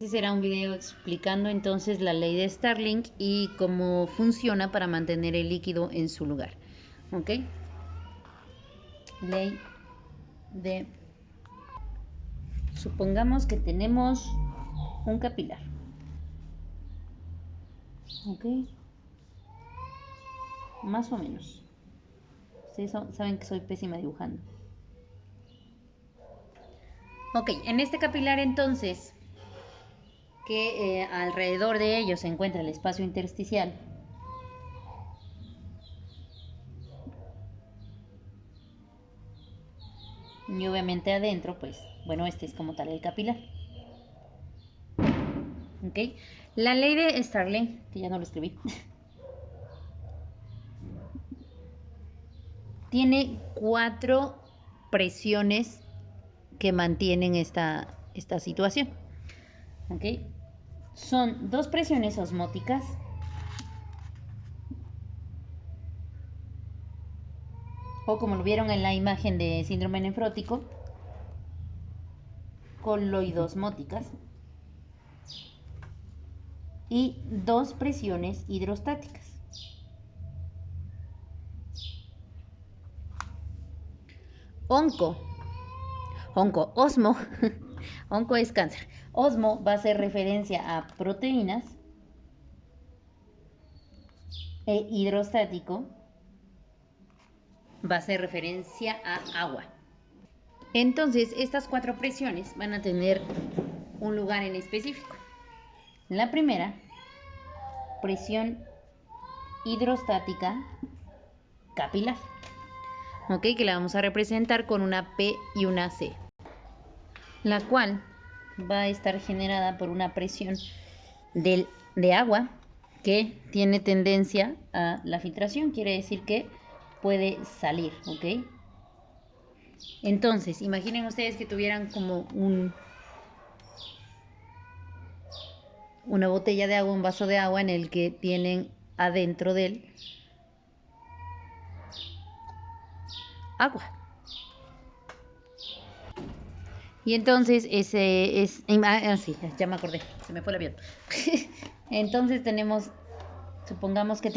Este será un video explicando entonces la ley de Starling y cómo funciona para mantener el líquido en su lugar. ¿Ok? Ley de... Supongamos que tenemos un capilar. ¿Ok? Más o menos. Ustedes saben que soy pésima dibujando. Ok, en este capilar entonces, que alrededor de ellos se encuentra el espacio intersticial, y obviamente adentro, pues, bueno, este es como tal el capilar. ¿Ok? La ley de Starling, que ya no lo escribí, tiene 4 presiones que mantienen esta situación. ¿Ok? Son 2 presiones osmóticas, o como lo vieron en la imagen de síndrome nefrótico, coloidosmóticas, y 2 presiones hidrostáticas. Osmo, onco es cáncer. Osmo va a hacer referencia a proteínas, e hidrostático va a hacer referencia a agua. Entonces, estas 4 presiones van a tener un lugar en específico. La primera, presión hidrostática capilar, ¿ok? Que la vamos a representar con una P y una C, la cual va a estar generada por una presión de agua que tiene tendencia a la filtración, quiere decir que puede salir, ¿ok? Entonces, imaginen ustedes que tuvieran como una botella de agua, un vaso de agua en el que tienen adentro de él agua. Y entonces ese es... sí, ya me acordé, se me fue el avión. Entonces supongamos que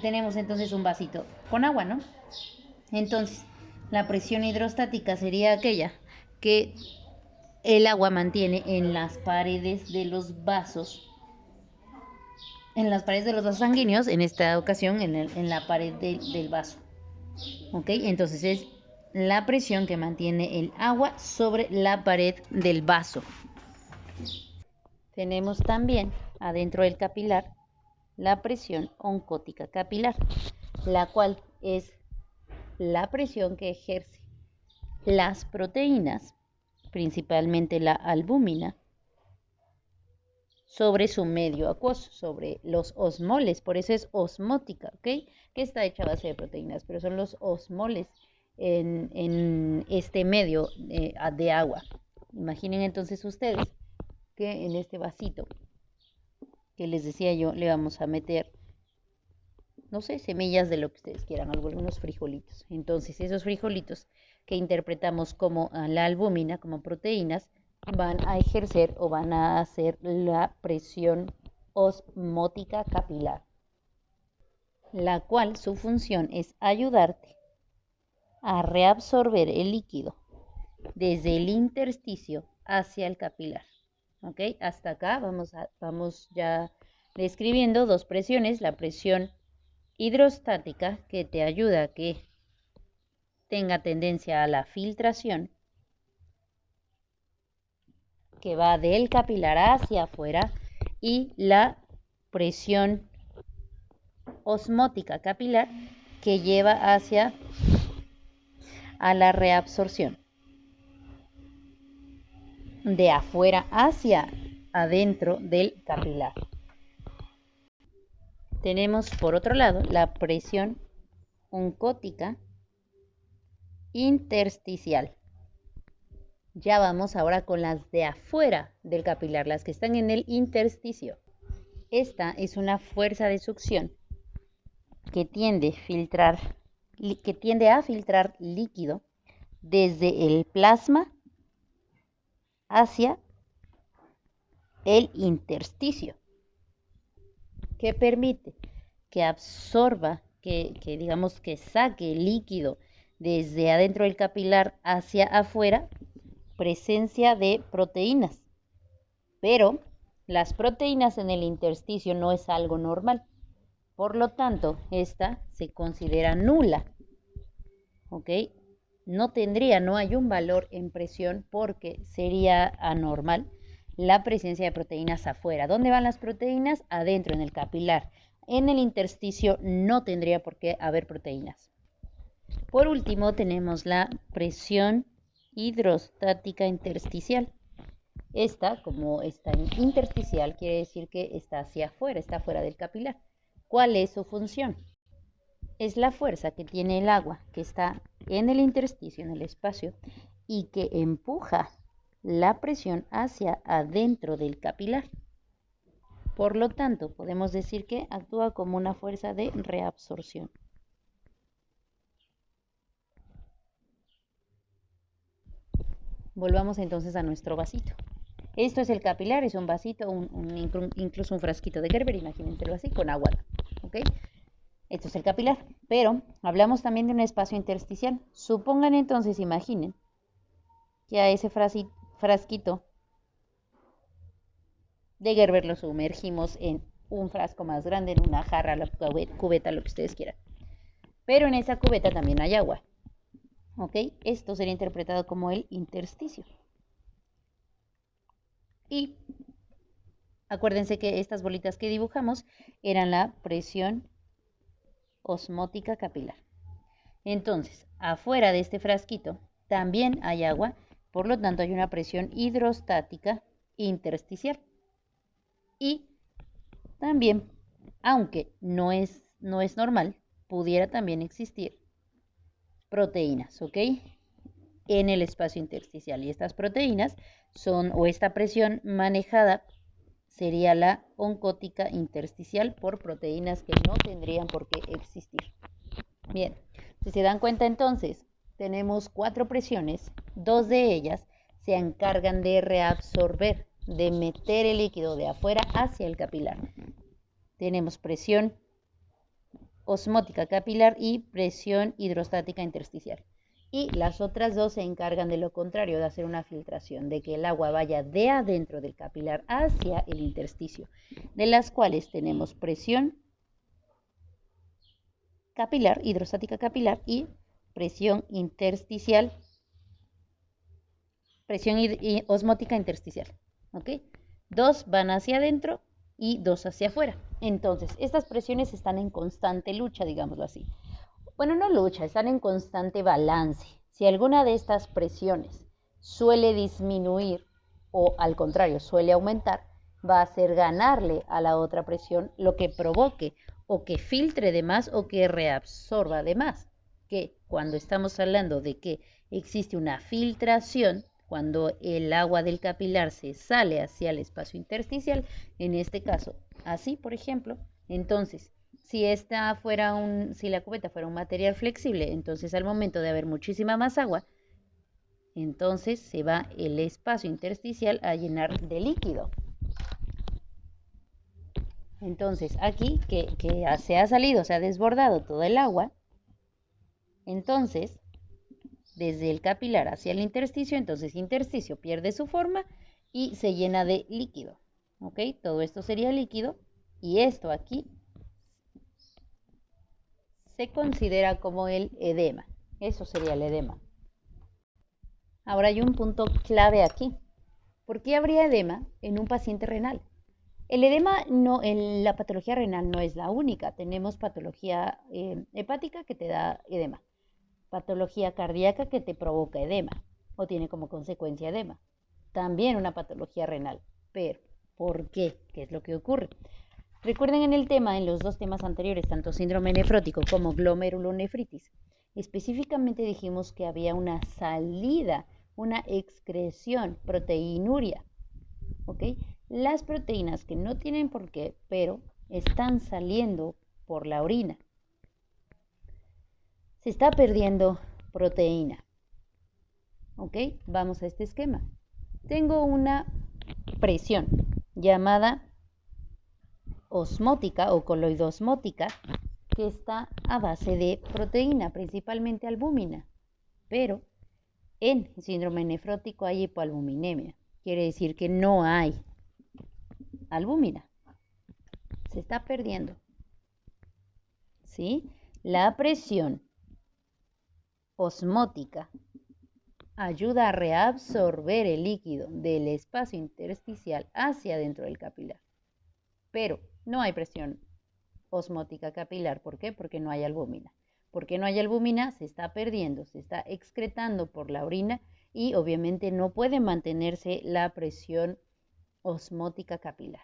tenemos entonces un vasito con agua, ¿no? Entonces, la presión hidrostática sería aquella que el agua mantiene en las paredes de los vasos, sanguíneos, en esta ocasión en la pared del vaso. ¿Ok? Entonces es la presión que mantiene el agua sobre la pared del vaso. Tenemos también adentro del capilar la presión oncótica capilar, la cual es la presión que ejerce las proteínas, principalmente la albúmina, sobre su medio acuoso, sobre los osmoles, por eso es osmótica, ¿ok? Que está hecha a base de proteínas, pero son los osmoles en este medio de agua. Imaginen entonces ustedes que en este vasito que les decía yo le vamos a meter, no sé, semillas de lo que ustedes quieran, algunos frijolitos. Entonces esos frijolitos que interpretamos como la albúmina, como proteínas, van a ejercer o van a hacer la presión osmótica capilar, la cual su función es ayudarte a reabsorber el líquido desde el intersticio hacia el capilar. ¿Ok? Hasta acá vamos ya describiendo 2 presiones, la presión hidrostática, que te ayuda a que tenga tendencia a la filtración, que va del capilar hacia afuera, y la presión osmótica capilar, que lleva a la reabsorción de afuera hacia adentro del capilar. Tenemos por otro lado la presión oncótica intersticial. Ya vamos ahora con las de afuera del capilar, las que están en el intersticio. Esta es una fuerza de succión que tiende a filtrar líquido desde el plasma hacia el intersticio, que permite que absorba, digamos que saque el líquido desde adentro del capilar hacia afuera, presencia de proteínas. Pero las proteínas en el intersticio no es algo normal. Por lo tanto, esta se considera nula. ¿Ok? No hay un valor en presión porque sería anormal la presencia de proteínas afuera. ¿Dónde van las proteínas? Adentro, en el capilar. En el intersticio no tendría por qué haber proteínas. Por último, tenemos la presión hidrostática intersticial. Esta, como está intersticial, quiere decir que está hacia afuera, está fuera del capilar. ¿Cuál es su función? Es la fuerza que tiene el agua que está en el intersticio, en el espacio, y que empuja la presión hacia adentro del capilar. Por lo tanto, podemos decir que actúa como una fuerza de reabsorción. Volvamos entonces a nuestro vasito. Esto es el capilar, es un vasito, incluso un frasquito de Gerber, imagínenselo así, con agua. ¿Ok? Esto es el capilar, pero hablamos también de un espacio intersticial. Supongan entonces, imaginen, que a ese frasquito de Gerber lo sumergimos en un frasco más grande, en una jarra, la cubeta, lo que ustedes quieran. Pero en esa cubeta también hay agua. ¿Ok? Esto sería interpretado como el intersticio. Y acuérdense que estas bolitas que dibujamos eran la presión osmótica capilar. Entonces, afuera de este frasquito también hay agua, por lo tanto hay una presión hidrostática intersticial. Y también, aunque no es normal, pudiera también existir proteínas, ¿ok? En el espacio intersticial. Y estas proteínas son, o esta presión manejada sería la oncótica intersticial por proteínas que no tendrían por qué existir. Bien, si se dan cuenta entonces, tenemos 4 presiones, 2 de ellas se encargan de reabsorber, de meter el líquido de afuera hacia el capilar. Tenemos presión osmótica capilar y presión hidrostática intersticial. Y las otras 2 se encargan de lo contrario, de hacer una filtración, de que el agua vaya de adentro del capilar hacia el intersticio, de las cuales tenemos presión capilar, hidrostática capilar y presión intersticial, presión osmótica intersticial. ¿Ok? 2 van hacia adentro y 2 hacia afuera. Entonces, estas presiones están en constante lucha, digámoslo así. Bueno, no lucha, están en constante balance. Si alguna de estas presiones suele disminuir o al contrario suele aumentar, va a hacer ganarle a la otra presión, lo que provoque o que filtre de más o que reabsorba de más. Que cuando estamos hablando de que existe una filtración, cuando el agua del capilar se sale hacia el espacio intersticial, en este caso, así por ejemplo, entonces si la cubeta fuera un material flexible, entonces al momento de haber muchísima más agua, entonces se va el espacio intersticial a llenar de líquido. Entonces aquí que se ha salido, se ha desbordado todo el agua, entonces desde el capilar hacia el intersticio, entonces intersticio pierde su forma y se llena de líquido. ¿Ok? Todo esto sería líquido y esto aquí se considera como el edema. Eso sería el edema. Ahora hay un punto clave aquí. ¿Por qué habría edema en un paciente renal? El edema, la patología renal no es la única. Tenemos patología hepática que te da edema, patología cardíaca que te provoca edema o tiene como consecuencia edema. También una patología renal. Pero, ¿por qué? ¿Qué es lo que ocurre? Recuerden en los 2 temas anteriores, tanto síndrome nefrótico como glomerulonefritis, específicamente dijimos que había una salida, una excreción, proteinuria. ¿Ok? Las proteínas que no tienen por qué, pero están saliendo por la orina. Se está perdiendo proteína. ¿Ok? Vamos a este esquema. Tengo una presión llamada osmótica o coloidosmótica que está a base de proteína, principalmente albúmina, pero en síndrome nefrótico hay hipoalbuminemia. Quiere decir que no hay albúmina. Se está perdiendo. ¿Sí? La presión osmótica ayuda a reabsorber el líquido del espacio intersticial hacia dentro del capilar. Pero no hay presión osmótica capilar. ¿Por qué? Porque no hay albúmina. Porque no hay albúmina, se está perdiendo, se está excretando por la orina y obviamente no puede mantenerse la presión osmótica capilar.